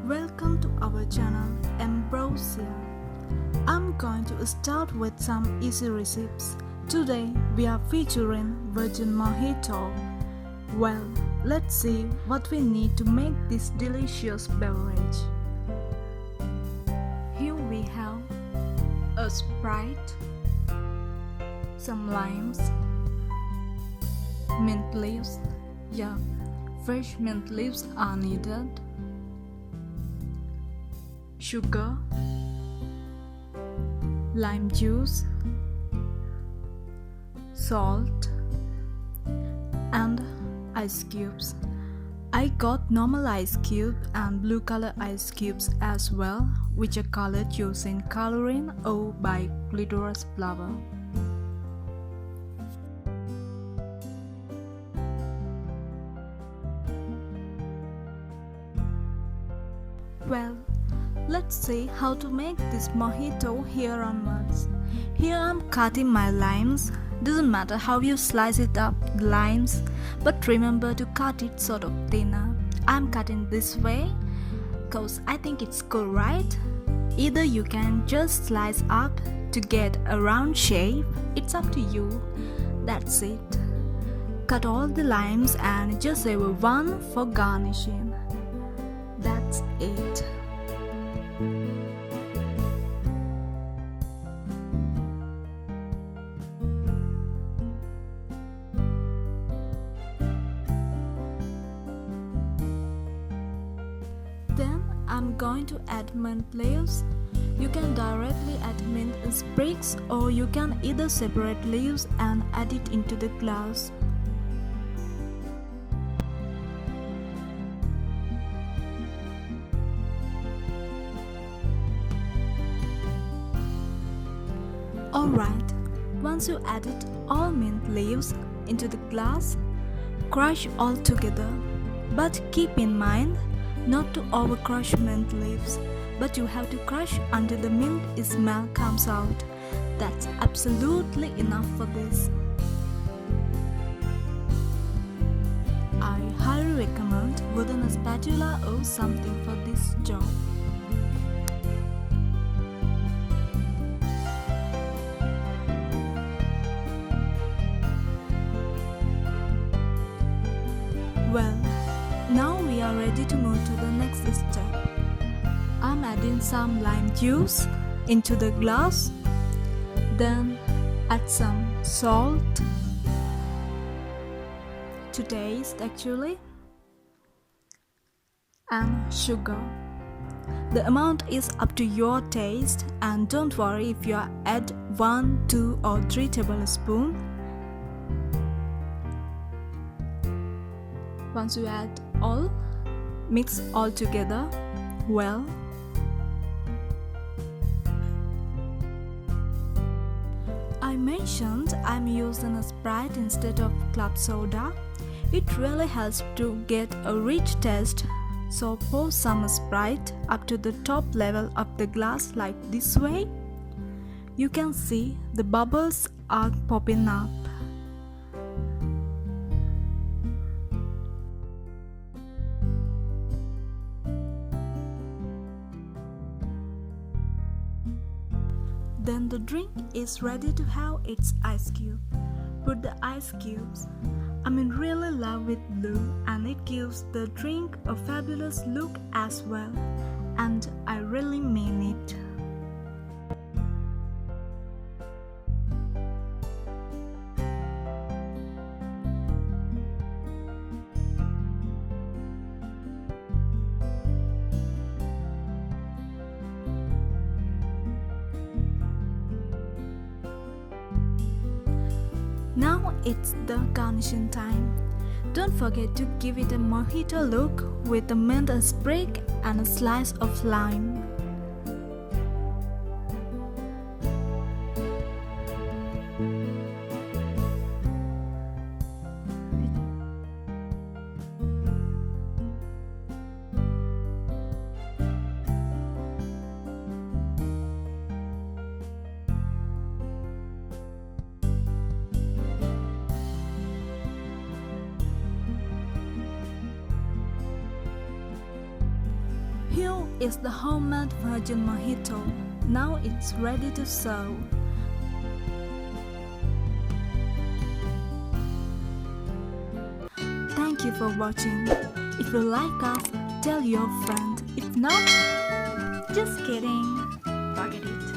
Welcome to our channel Ambrosia. I'm going to start with some easy recipes. Today we are featuring virgin mojito. Well, let's see what we need to make this delicious beverage. Here we have a Sprite, some limes, mint leaves. Yeah, fresh mint leaves are needed. Sugar, lime juice, salt, and ice cubes. I got normal ice cube and blue color ice cubes as well, which are colored using coloring or by glitterous flower. Well, let's see how to make this mojito here onwards. Here I'm cutting my limes. Doesn't matter how you slice it up, the limes, but remember to cut it sort of thinner. I'm cutting this way cause I think it's cool, right? Either you can just slice up to get a round shape, it's up to you. That's it. Cut all the limes and just save one for garnishing. That's it. Then I'm going to add mint leaves. You can directly add mint sprigs, or you can either separate leaves and add it into the glass. Alright, once you added all mint leaves into the glass, crush all together. But keep in mind not to over crush mint leaves, but you have to crush until the mint smell comes out. That's absolutely enough for this. I highly recommend wooden spatula or something for this job. Well, now we are ready to move to the next step. I'm adding some lime juice into the glass, then add some salt to taste actually, and sugar. The amount is up to your taste, and don't worry if you add 1, 2 or 3 tablespoons. Once you add all, mix all together well. I mentioned I'm using a Sprite instead of club soda. It really helps to get a rich taste. So pour some Sprite up to the top level of the glass like this way. You can see the bubbles are popping up. Then the drink is ready to have its ice cube. Put the ice cubes. I'm in really love with blue, and it gives the drink a fabulous look as well. And I really mean it. Now it's the garnishing time. Don't forget to give it a mojito look with a mint sprig and a slice of lime. Here is the homemade virgin mojito. Now it's ready to serve. Thank you for watching. If you like us, tell your friend. If not, just kidding. Forget it.